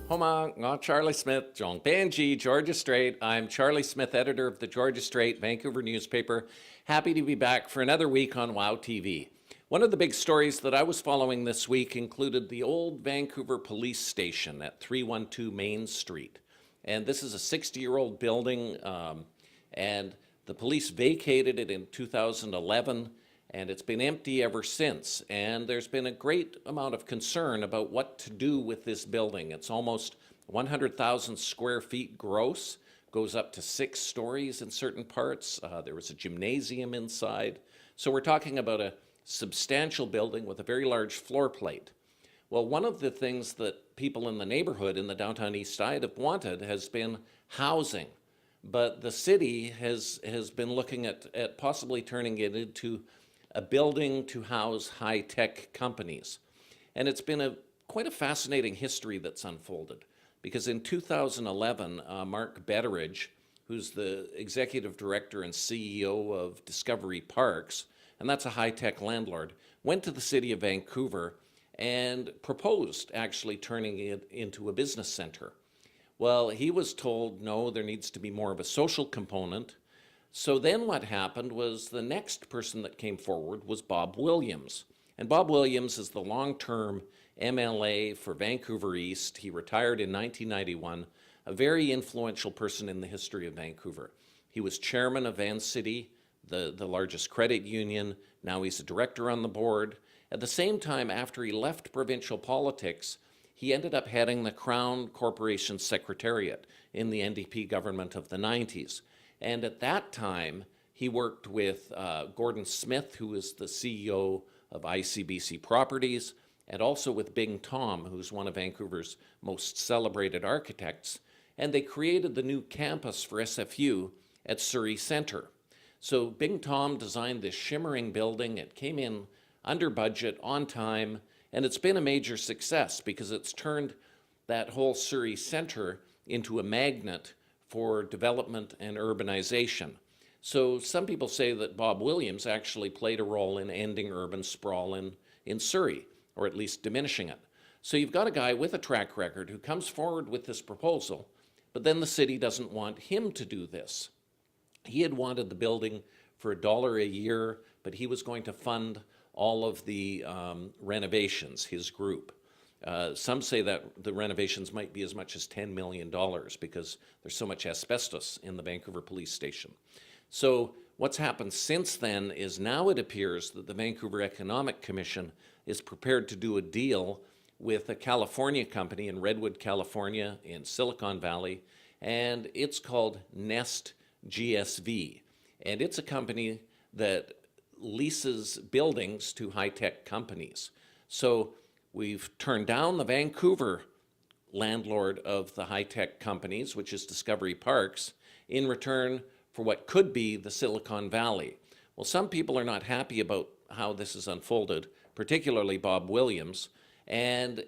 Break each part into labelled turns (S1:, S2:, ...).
S1: Homa, nga Charlie Smith, John Benji, Georgia Strait. I'm Charlie Smith, editor of the Georgia Strait Vancouver newspaper. Happy to be back for another week on WOW TV. One of the big stories that I was following this week included the old Vancouver police station at 312 Main Street. And this is a 60-year-old building, and the police vacated it in 2011. And it's been empty ever since. And there's been a great amount of concern about what to do with this building. It's almost 100,000 square feet gross, goes up to 6 stories in certain parts. There was a gymnasium inside. So we're talking about a substantial building with a very large floor plate. Well, one of the things that people in the neighborhood in the downtown east side have wanted has been housing. But the city has been looking at possibly turning it into a building to house high-tech companies. And it's been quite a fascinating history that's unfolded, because in 2011, Mark Betteridge, who's the executive director and CEO of Discovery Parks, and that's a high-tech landlord, went to the city of Vancouver and proposed actually turning it into a business center. Well, he was told, no, there needs to be more of a social component. So then what happened was the next person that came forward was Bob Williams. And Bob Williams is the long-term MLA for Vancouver East. He retired in 1991, a very influential person in the history of Vancouver. He was chairman of Vancity, the largest credit union. Now he's a director on the board. At the same time, after he left provincial politics, he ended up heading the Crown Corporation Secretariat in the NDP government of the 90s. And at that time, he worked with Gordon Smith, who is the CEO of ICBC Properties, and also with Bing Tom, who's one of Vancouver's most celebrated architects. And they created the new campus for SFU at Surrey Centre. So Bing Tom designed this shimmering building. It came in under budget, on time, and it's been a major success because it's turned that whole Surrey Centre into a magnet for development and urbanization. So some people say that Bob Williams actually played a role in ending urban sprawl in Surrey, or at least diminishing it. So you've got a guy with a track record who comes forward with this proposal, but then the city doesn't want him to do this. He had wanted the building for $1 a year, but he was going to fund all of the renovations, his group. Some say that the renovations might be as much as $10 million because there's so much asbestos in the Vancouver police station. So what's happened since then is now it appears that the Vancouver Economic Commission is prepared to do a deal with a California company in Redwood, California, in Silicon Valley, and it's called Nest GSV. And it's a company that leases buildings to high-tech companies. So we've turned down the Vancouver landlord of the high-tech companies, which is Discovery Parks, in return for what could be the Silicon Valley. Well, some people are not happy about how this has unfolded, particularly Bob Williams, and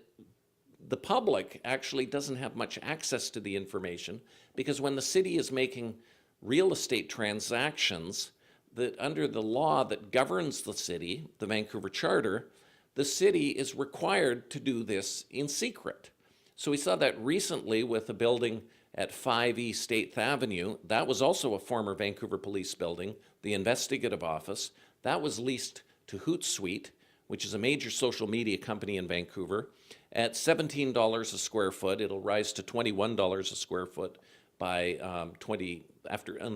S1: the public actually doesn't have much access to the information because when the city is making real estate transactions, that under the law that governs the city, the Vancouver Charter, the city is required to do this in secret. So we saw that recently with a building at 5 East 8th Avenue. That was also a former Vancouver Police building, the investigative office. That was leased to Hootsuite, which is a major social media company in Vancouver, at $17 a square foot. It'll rise to $21 a square foot by on the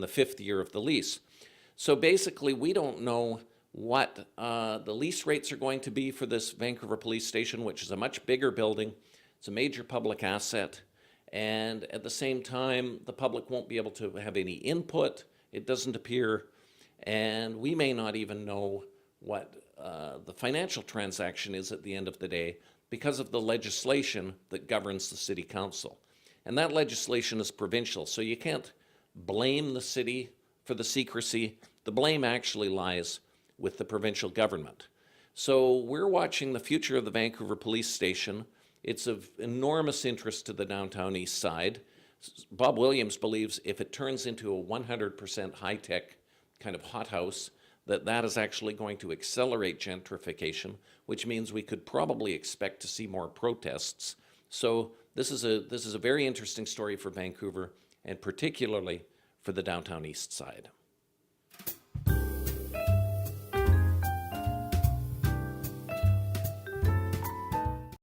S1: 5th year of the lease. So basically, we don't know what the lease rates are going to be for this Vancouver Police Station, which is a much bigger building. It's a major public asset. And at the same time, the public won't be able to have any input, it doesn't appear. And we may not even know what the financial transaction is at the end of the day because of the legislation that governs the city council. And that legislation is provincial, so you can't blame the city for the secrecy. The blame actually lies with the provincial government. So we're watching the future of the Vancouver Police Station. It's of enormous interest to the downtown east side. Bob Williams believes if it turns into a 100% high-tech kind of hothouse, that is actually going to accelerate gentrification, which means we could probably expect to see more protests. So This is a very interesting story for Vancouver, and particularly for the downtown east side.